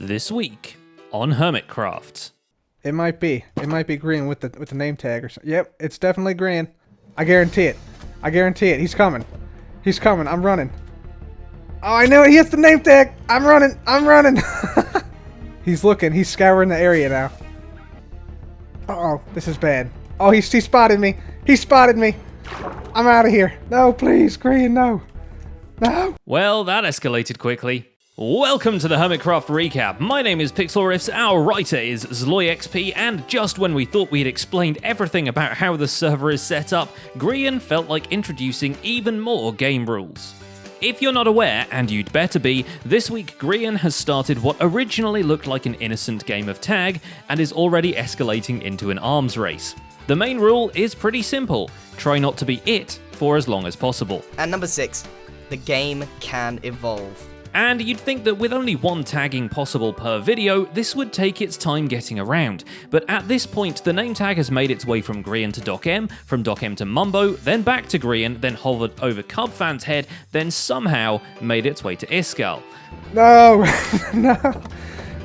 This week on Hermitcraft. It might be Grian with the name tag or something. Yep, it's definitely Grian. I guarantee it. He's coming. I'm running. Oh, I knew it. He has the name tag. I'm running. He's looking. He's scouring the area now. Uh-oh, this is bad. Oh, he spotted me. I'm out of here. No, please, Grian, no. No. Well, that escalated quickly. Welcome to the Hermitcraft recap. My name is PixelRiffs, our writer is ZloyXP, and just when we thought we had explained everything about how the server is set up, Grian felt like introducing even more game rules. If you're not aware, and you'd better be, this week Grian has started what originally looked like an innocent game of tag, and is already escalating into an arms race. The main rule is pretty simple: try not to be it for as long as possible. And number 6, the game can evolve. And you'd think that with only one tagging possible per video, this would take its time getting around. But at this point, the name tag has made its way from Grian to Doc M, from Doc M to Mumbo, then back to Grian, then hovered over Cubfan's head, then somehow made its way to Iskall. No,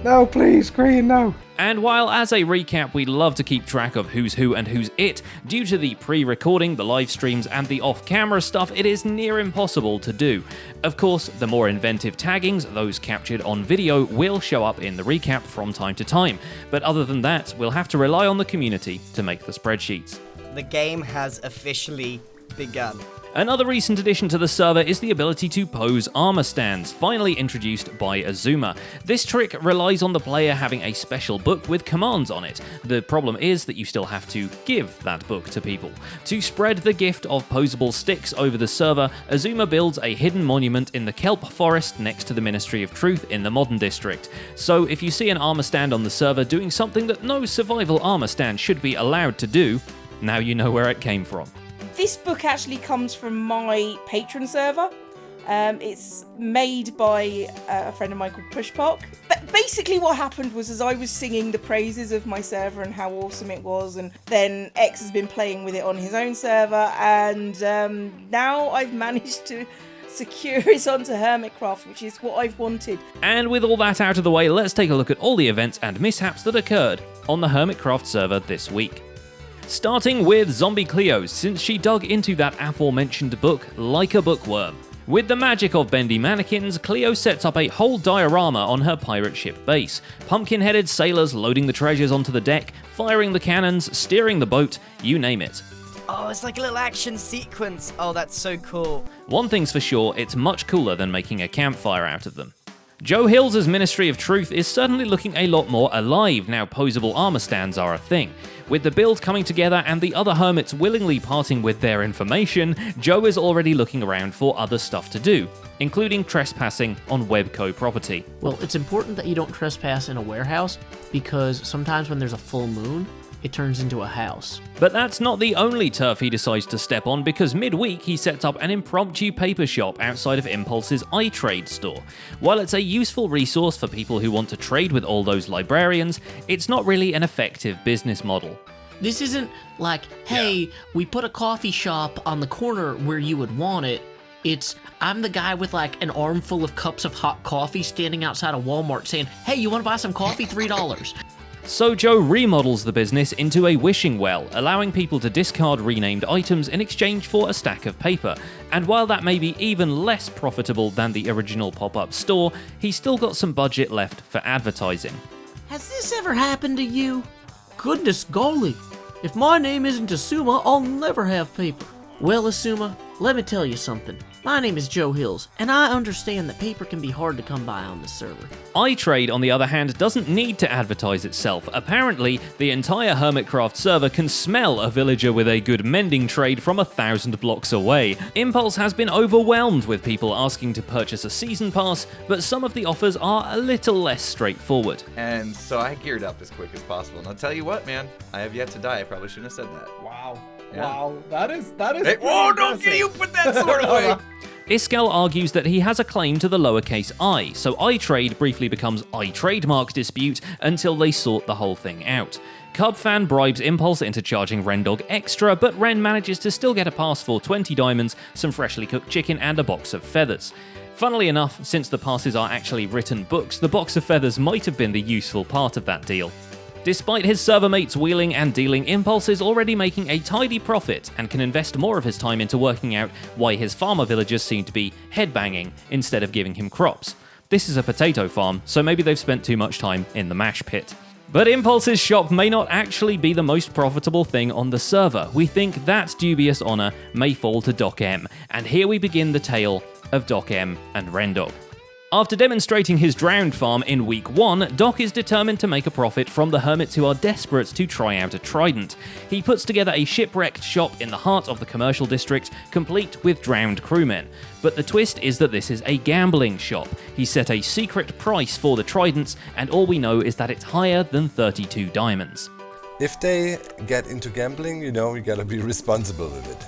no, please, Grian, no. And while as a recap we love to keep track of who's who and who's it, due to the pre-recording, the live streams and the off-camera stuff, it is near impossible to do. Of course, the more inventive taggings, those captured on video, will show up in the recap from time to time, but other than that, we'll have to rely on the community to make the spreadsheets. The game has officially begun. Another recent addition to the server is the ability to pose armor stands, finally introduced by Xisuma. This trick relies on the player having a special book with commands on it. The problem is that you still have to give that book to people. To spread the gift of posable sticks over the server, Xisuma builds a hidden monument in the kelp forest next to the Ministry of Truth in the Modern District. So if you see an armor stand on the server doing something that no survival armor stand should be allowed to do, now you know where it came from. This book actually comes from my patron server. It's made by a friend of mine called Pushpok. But basically what happened was, as I was singing the praises of my server and how awesome it was, and then X has been playing with it on his own server, and now I've managed to secure it onto Hermitcraft, which is what I've wanted. And with all that out of the way, let's take a look at all the events and mishaps that occurred on the Hermitcraft server this week. Starting with Zombie Cleo, since she dug into that aforementioned book like a bookworm. With the magic of bendy mannequins, Cleo sets up a whole diorama on her pirate ship base. Pumpkin-headed sailors loading the treasures onto the deck, firing the cannons, steering the boat, you name it. Oh, it's like a little action sequence. Oh, that's so cool. One thing's for sure, it's much cooler than making a campfire out of them. Joe Hills' Ministry of Truth is certainly looking a lot more alive now posable armor stands are a thing. With the build coming together and the other hermits willingly parting with their information, Joe is already looking around for other stuff to do, including trespassing on Webco property. Well, it's important that you don't trespass in a warehouse, because sometimes when there's a full moon, it turns into a house. But that's not the only turf he decides to step on, because midweek he sets up an impromptu paper shop outside of Impulse's iTrade store. While it's a useful resource for people who want to trade with all those librarians, it's not really an effective business model. This isn't like, hey, we put a coffee shop on the corner where you would want it. It's, I'm the guy with like an armful of cups of hot coffee standing outside of Walmart saying, hey, you want to buy some coffee? $3. So Joe remodels the business into a wishing well, allowing people to discard renamed items in exchange for a stack of paper. And while that may be even less profitable than the original pop-up store, he's still got some budget left for advertising. Has this ever happened to you? Goodness golly, if my name isn't Xisuma, I'll never have paper. Well, Xisuma, let me tell you something. My name is Joe Hills, and I understand that paper can be hard to come by on this server. iTrade, on the other hand, doesn't need to advertise itself. Apparently, the entire Hermitcraft server can smell a villager with a good mending trade from 1,000 blocks away. Impulse has been overwhelmed with people asking to purchase a season pass, but some of the offers are a little less straightforward. And so I geared up as quick as possible. And I'll tell you what, man, I have yet to die. I probably shouldn't have said that. Wow. Yeah. Wow. That is. Hey, whoa, don't you put that sword away. Iskall argues that he has a claim to the lowercase I, so iTrade briefly becomes iTrademark dispute until they sort the whole thing out. Cubfan bribes Impulse into charging Rendog extra, but Ren manages to still get a pass for 20 diamonds, some freshly cooked chicken, and a box of feathers. Funnily enough, since the passes are actually written books, the box of feathers might have been the useful part of that deal. Despite his server mates wheeling and dealing, Impulse is already making a tidy profit and can invest more of his time into working out why his farmer villagers seem to be headbanging instead of giving him crops. This is a potato farm, so maybe they've spent too much time in the mash pit. But Impulse's shop may not actually be the most profitable thing on the server. We think that dubious honour may fall to Doc M, and here we begin the tale of Doc M and Rendog. After demonstrating his drowned farm in week 1, Doc is determined to make a profit from the hermits who are desperate to try out a trident. He puts together a shipwrecked shop in the heart of the commercial district, complete with drowned crewmen. But the twist is that this is a gambling shop. He set a secret price for the tridents, and all we know is that it's higher than 32 diamonds. If they get into gambling, you gotta be responsible with it.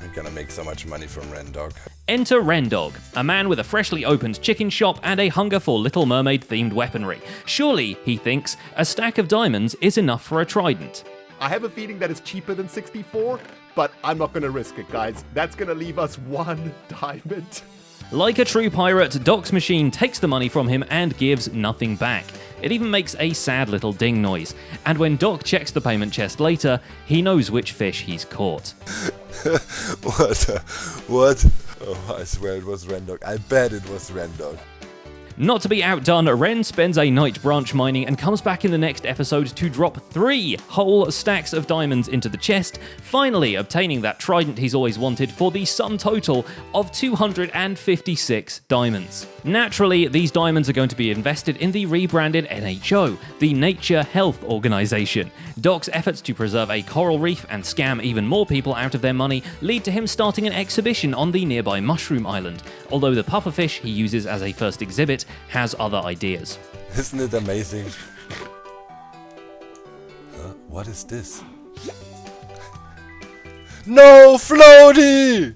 You're gonna make so much money from Rendog. Enter Rendog, a man with a freshly opened chicken shop and a hunger for Little Mermaid-themed weaponry. Surely, he thinks, a stack of diamonds is enough for a trident. I have a feeling that it's cheaper than 64, but I'm not gonna risk it, guys. That's gonna leave us 1 diamond. Like a true pirate, Doc's machine takes the money from him and gives nothing back. It even makes a sad little ding noise. And when Doc checks the payment chest later, he knows which fish he's caught. What? Oh, I swear it was Rendog. I bet it was Rendog. Not to be outdone, Ren spends a night branch mining and comes back in the next episode to drop 3 whole stacks of diamonds into the chest, finally obtaining that trident he's always wanted for the sum total of 256 diamonds. Naturally, these diamonds are going to be invested in the rebranded NHO, the Nature Health Organization. Doc's efforts to preserve a coral reef and scam even more people out of their money lead to him starting an exhibition on the nearby Mushroom Island, although the pufferfish he uses as a first exhibit has other ideas. Isn't it amazing? What is this? No, floaty!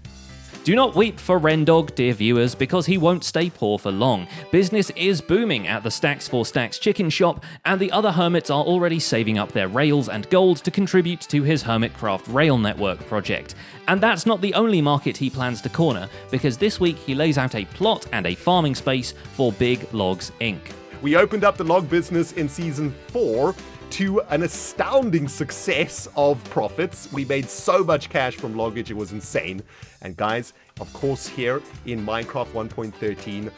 Do not weep for Rendog, dear viewers, because he won't stay poor for long. Business is booming at the Stacks 4 Stacks chicken shop, and the other hermits are already saving up their rails and gold to contribute to his Hermitcraft rail network project. And that's not the only market he plans to corner, because this week he lays out a plot and a farming space for Big Logs Inc. We opened up the log business in Season 4 to an astounding success of profits. We made so much cash from loggage, it was insane. And guys, of course here in Minecraft 1.13,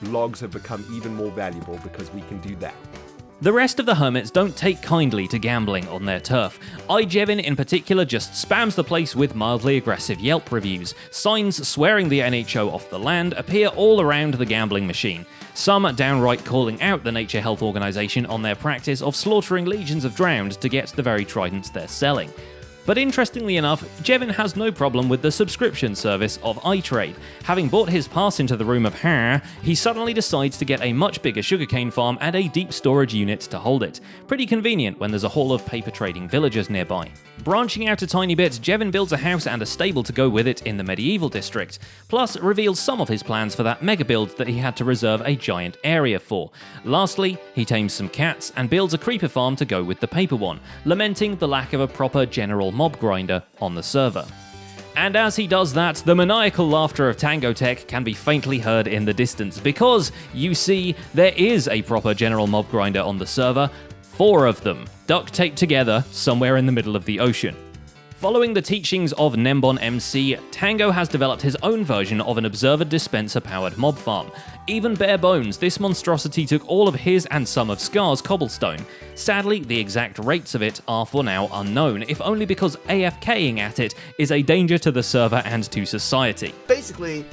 logs have become even more valuable because we can do that. The rest of the hermits don't take kindly to gambling on their turf. Jevin in particular just spams the place with mildly aggressive Yelp reviews. Signs swearing the NHO off the land appear all around the gambling machine. Some downright calling out the Nature Health Organization on their practice of slaughtering legions of drowned to get the very tridents they're selling. But interestingly enough, Jevin has no problem with the subscription service of iTrade. Having bought his pass into the room of Har, he suddenly decides to get a much bigger sugarcane farm and a deep storage unit to hold it. Pretty convenient when there's a hall of paper trading villagers nearby. Branching out a tiny bit, Jevin builds a house and a stable to go with it in the medieval district, plus reveals some of his plans for that mega build that he had to reserve a giant area for. Lastly, he tames some cats and builds a creeper farm to go with the paper one, lamenting the lack of a proper general mob grinder on the server. And as he does that, the maniacal laughter of Tango Tech can be faintly heard in the distance, because, you see, there is a proper general mob grinder on the server, 4 of them, duct taped together somewhere in the middle of the ocean. Following the teachings of Nembon MC, Tango has developed his own version of an observer dispenser-powered mob farm. Even bare bones, this monstrosity took all of his and some of Scar's cobblestone. Sadly, the exact rates of it are for now unknown, if only because AFKing at it is a danger to the server and to society. Basically,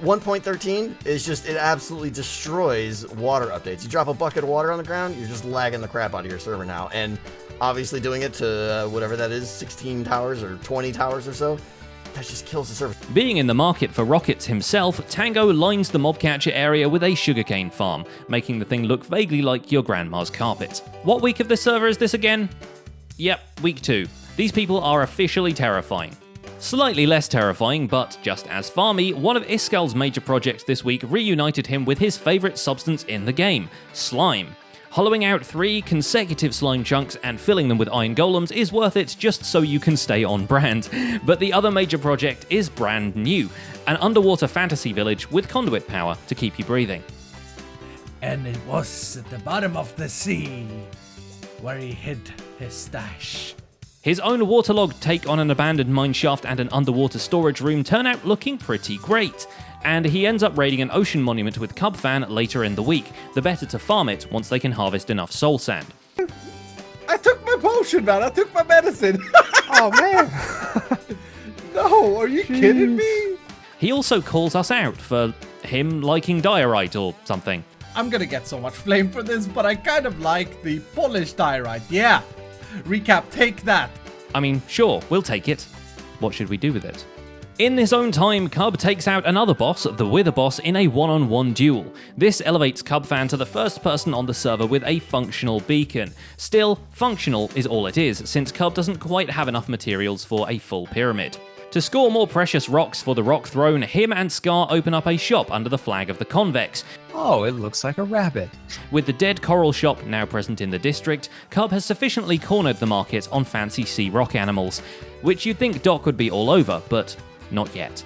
1.13 is just, it absolutely destroys water updates. You drop a bucket of water on the ground, you're just lagging the crap out of your server now. And obviously doing it to whatever that is, 16 towers or 20 towers or so, that just kills the server. Being in the market for rockets himself, Tango lines the mob catcher area with a sugarcane farm, making the thing look vaguely like your grandma's carpet. What week of the server is this again? Yep, week 2. These people are officially terrifying. Slightly less terrifying, but just as farmy, one of Iskall's major projects this week reunited him with his favourite substance in the game, slime. Hollowing out 3 consecutive slime chunks and filling them with iron golems is worth it just so you can stay on brand. But the other major project is brand new, an underwater fantasy village with conduit power to keep you breathing. And it was at the bottom of the sea where he hid his stash. His own waterlogged take on an abandoned mineshaft and an underwater storage room turn out looking pretty great. And he ends up raiding an ocean monument with Cubfan later in the week, the better to farm it once they can harvest enough soul sand. I took my potion, man. I took my medicine. Oh, man. No, are you kidding me? He also calls us out for him liking diorite or something. I'm gonna get so much flame for this, but I kind of like the polished diorite. Yeah. Recap, take that. I mean, sure, we'll take it. What should we do with it? In his own time, Cub takes out another boss, the Wither boss, in a one-on-one duel. This elevates Cubfan to the first person on the server with a functional beacon. Still, functional is all it is, since Cub doesn't quite have enough materials for a full pyramid. To score more precious rocks for the Rock Throne, him and Scar open up a shop under the flag of the Convex. Oh, it looks like a rabbit. With the Dead Coral shop now present in the district, Cub has sufficiently cornered the market on fancy sea rock animals, which you'd think Doc would be all over, but not yet.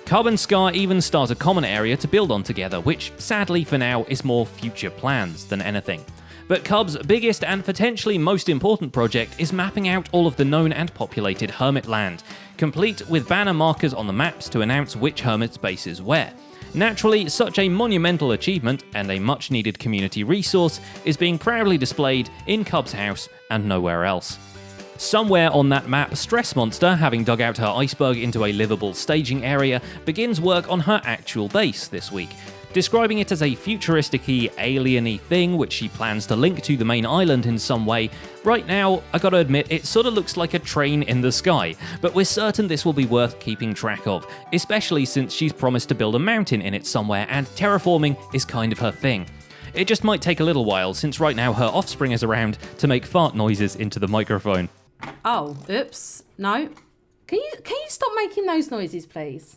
Cub and Scar even start a common area to build on together, which sadly for now is more future plans than anything. But Cub's biggest and potentially most important project is mapping out all of the known and populated hermit land, complete with banner markers on the maps to announce which hermit space is where. Naturally, such a monumental achievement and a much needed community resource is being proudly displayed in Cub's house and nowhere else. Somewhere on that map, Stressmonster, having dug out her iceberg into a livable staging area, begins work on her actual base this week, describing it as a futuristic-y, alien-y thing which she plans to link to the main island in some way. Right now, I gotta admit, it sorta looks like a train in the sky, but we're certain this will be worth keeping track of, especially since she's promised to build a mountain in it somewhere, and terraforming is kind of her thing. It just might take a little while, since right now her offspring is around to make fart noises into the microphone. Oh, oops. No. Can you stop making those noises, please?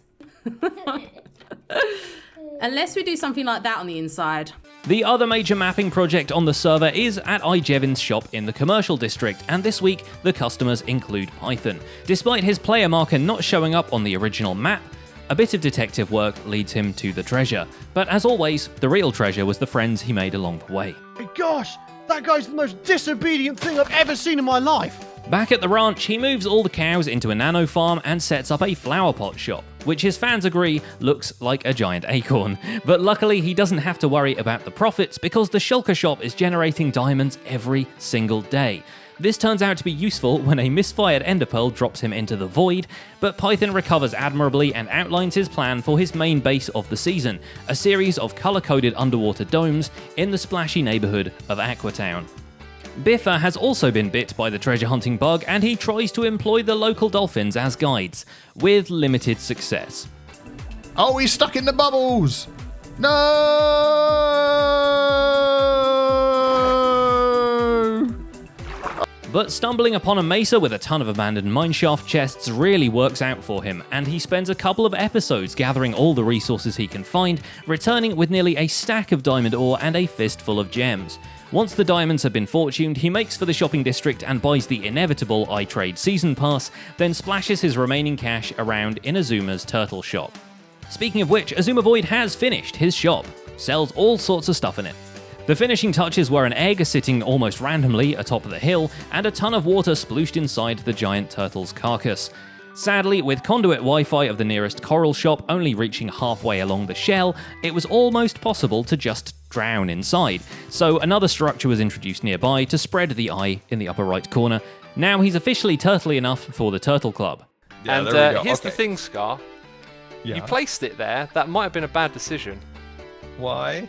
Unless we do something like that on the inside. The other major mapping project on the server is at Jevin's shop in the commercial district, and this week the customers include Python. Despite his player marker not showing up on the original map, a bit of detective work leads him to the treasure. But as always, the real treasure was the friends he made along the way. My gosh, that guy's the most disobedient thing I've ever seen in my life. Back at the ranch, he moves all the cows into a nano farm and sets up a flower pot shop, which his fans agree looks like a giant acorn. But luckily, he doesn't have to worry about the profits because the shulker shop is generating diamonds every single day. This turns out to be useful when a misfired ender pearl drops him into the void, but Python recovers admirably and outlines his plan for his main base of the season, a series of colour-coded underwater domes in the splashy neighbourhood of Aquatown. Biffa has also been bit by the treasure hunting bug, and he tries to employ the local dolphins as guides, with limited success. Oh, he's stuck in the bubbles! No! But stumbling upon a mesa with a ton of abandoned mineshaft chests really works out for him, and he spends a couple of episodes gathering all the resources he can find, returning with nearly a stack of diamond ore and a fistful of gems. Once the diamonds have been fortuned, he makes for the shopping district and buys the inevitable iTrade season pass, then splashes his remaining cash around in Xisuma's turtle shop. Speaking of which, Xisuma Void has finished his shop, sells all sorts of stuff in it. The finishing touches were an egg sitting almost randomly atop the hill, and a ton of water splooshed inside the giant turtle's carcass. Sadly, with conduit Wi-Fi of the nearest coral shop only reaching halfway along the shell, it was almost possible to just drown inside, so another structure was introduced nearby to spread the eye in the upper right corner. Now he's officially turtly enough for the Turtle Club. Yeah, and here's the thing, Scar. Yeah. You placed it there, that might have been a bad decision. Why?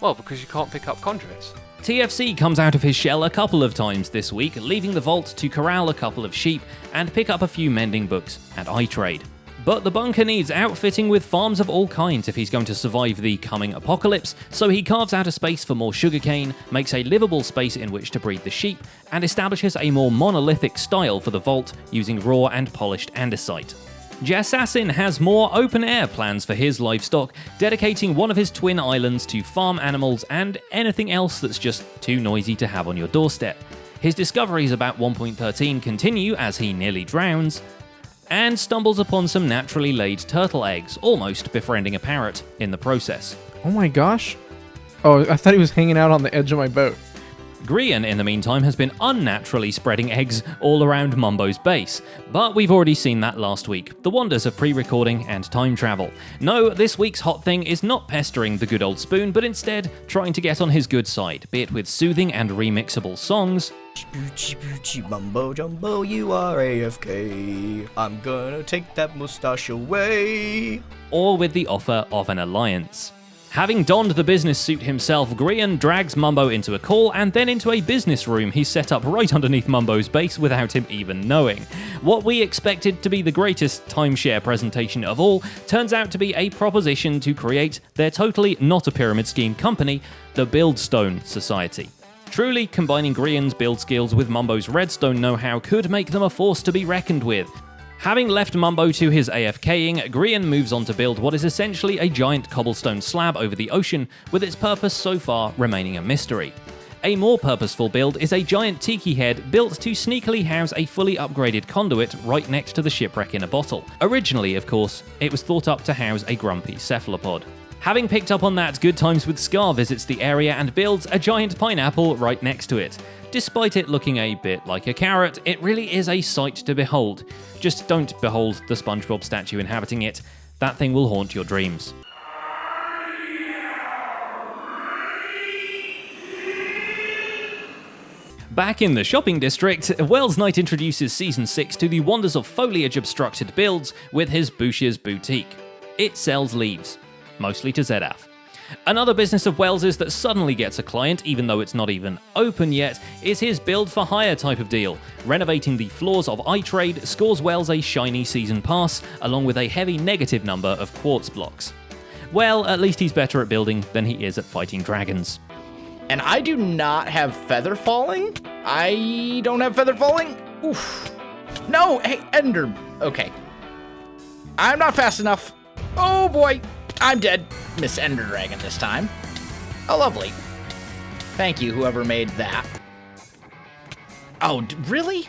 Well, because you can't pick up conduits. TFC comes out of his shell a couple of times this week, leaving the vault to corral a couple of sheep and pick up a few mending books at iTrade. But the bunker needs outfitting with farms of all kinds if he's going to survive the coming apocalypse, so he carves out a space for more sugarcane, makes a livable space in which to breed the sheep, and establishes a more monolithic style for the vault using raw and polished andesite. Jessassin has more open-air plans for his livestock, dedicating one of his twin islands to farm animals and anything else that's just too noisy to have on your doorstep. His discoveries about 1.13 continue as he nearly drowns, and stumbles upon some naturally laid turtle eggs, almost befriending a parrot in the process. Oh my gosh. Oh, I thought he was hanging out on the edge of my boat. Grian, in the meantime, has been unnaturally spreading eggs all around Mumbo's base, but we've already seen that last week, the wonders of pre-recording and time travel. No, this week's hot thing is not pestering the good old spoon, but instead trying to get on his good side, be it with soothing and remixable songs, Mumbo jumbo, you are AFK. I'm gonna take that mustache away. or with the offer of an alliance. Having donned the business suit himself, Grian drags Mumbo into a call and then into a business room he's set up right underneath Mumbo's base without him even knowing. What we expected to be the greatest timeshare presentation of all turns out to be a proposition to create their totally not a pyramid scheme company, the Buildstone Society. Truly, combining Grian's build skills with Mumbo's redstone know-how could make them a force to be reckoned with. Having left Mumbo to his AFKing, Grian moves on to build what is essentially a giant cobblestone slab over the ocean, with its purpose so far remaining a mystery. A more purposeful build is a giant tiki head built to sneakily house a fully upgraded conduit right next to the shipwreck in a bottle. Originally, of course, it was thought up to house a grumpy cephalopod. Having picked up on that, Good Times with Scar visits the area and builds a giant pineapple right next to it. Despite it looking a bit like a carrot, it really is a sight to behold. Just don't behold the SpongeBob statue inhabiting it. That thing will haunt your dreams. Back in the shopping district, Welsknight introduces Season 6 to the wonders of foliage-obstructed builds with his Bush's Boutique. It sells leaves, mostly to Zedaph. Another business of Wells's that suddenly gets a client, even though it's not even open yet, is his build for hire type of deal. Renovating the floors of iTrade scores Wells a shiny season pass, along with a heavy negative number of quartz blocks. Well, at least he's better at building than he is at fighting dragons. And I do not have feather falling? I don't have feather falling? Oof. No, hey, Ender. Okay. I'm not fast enough. Oh boy. I'm dead. Miss Ender Dragon this time. Oh, lovely. Thank you, whoever made that. Oh, really?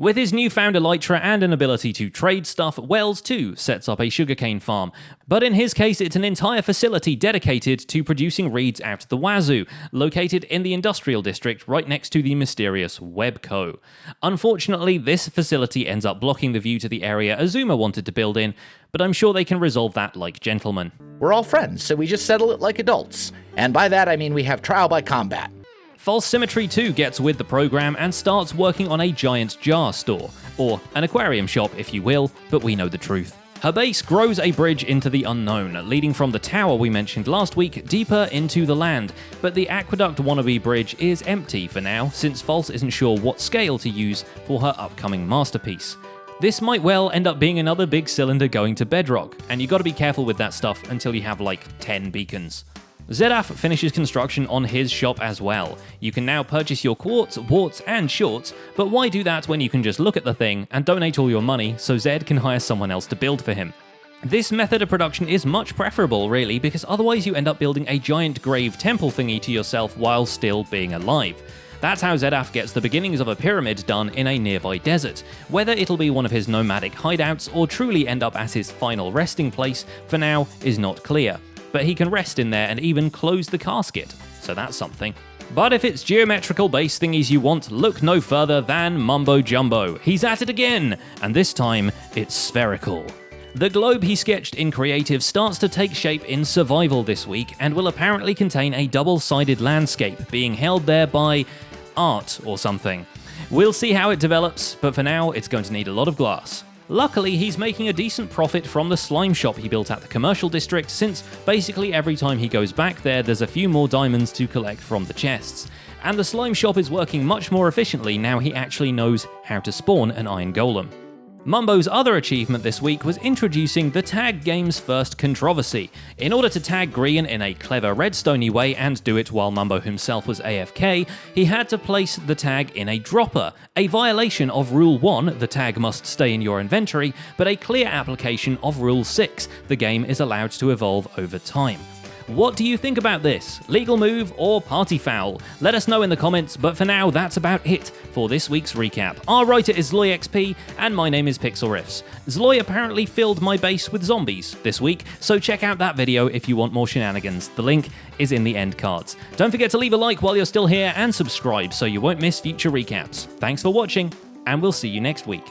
With his newfound elytra and an ability to trade stuff, Wells too sets up a sugarcane farm. But in his case, it's an entire facility dedicated to producing reeds out the wazoo, located in the industrial district right next to the mysterious Webco. Unfortunately, this facility ends up blocking the view to the area Xisuma wanted to build in, but I'm sure they can resolve that like gentlemen. We're all friends, so we just settle it like adults. And by that, I mean we have trial by combat. False Symmetry 2 gets with the program and starts working on a giant jar store, or an aquarium shop if you will, but we know the truth. Her base grows a bridge into the unknown, leading from the tower we mentioned last week deeper into the land, but the aqueduct wannabe bridge is empty for now, since False isn't sure what scale to use for her upcoming masterpiece. This might well end up being another big cylinder going to bedrock, and you gotta be careful with that stuff until you have like 10 beacons. Zedaph finishes construction on his shop as well. You can now purchase your quartz, warts, and shorts, but why do that when you can just look at the thing and donate all your money so Zed can hire someone else to build for him? This method of production is much preferable, really, because otherwise you end up building a giant grave temple thingy to yourself while still being alive. That's how Zedaph gets the beginnings of a pyramid done in a nearby desert. Whether it'll be one of his nomadic hideouts or truly end up as his final resting place, for now, is not clear. But he can rest in there and even close the casket, so that's something. But if it's geometrical base thingies you want, look no further than Mumbo Jumbo. He's at it again, and this time it's spherical. The globe he sketched in Creative starts to take shape in Survival this week and will apparently contain a double-sided landscape being held there by art or something. We'll see how it develops, but for now it's going to need a lot of glass. Luckily, he's making a decent profit from the slime shop he built at the commercial district, since basically every time he goes back there, there's a few more diamonds to collect from the chests. And the slime shop is working much more efficiently now he actually knows how to spawn an iron golem. Mumbo's other achievement this week was introducing the tag game's first controversy. In order to tag Grian in a clever redstone-y way and do it while Mumbo himself was AFK, he had to place the tag in a dropper, a violation of Rule 1, the tag must stay in your inventory, but a clear application of Rule 6, the game is allowed to evolve over time. What do you think about this? Legal move or party foul? Let us know in the comments, but for now, that's about it for this week's recap. Our writer is ZloyXP, and my name is Pixel Riffs. Zloy apparently filled my base with zombies this week, so check out that video if you want more shenanigans. The link is in the end cards. Don't forget to leave a like while you're still here, and subscribe so you won't miss future recaps. Thanks for watching, and we'll see you next week.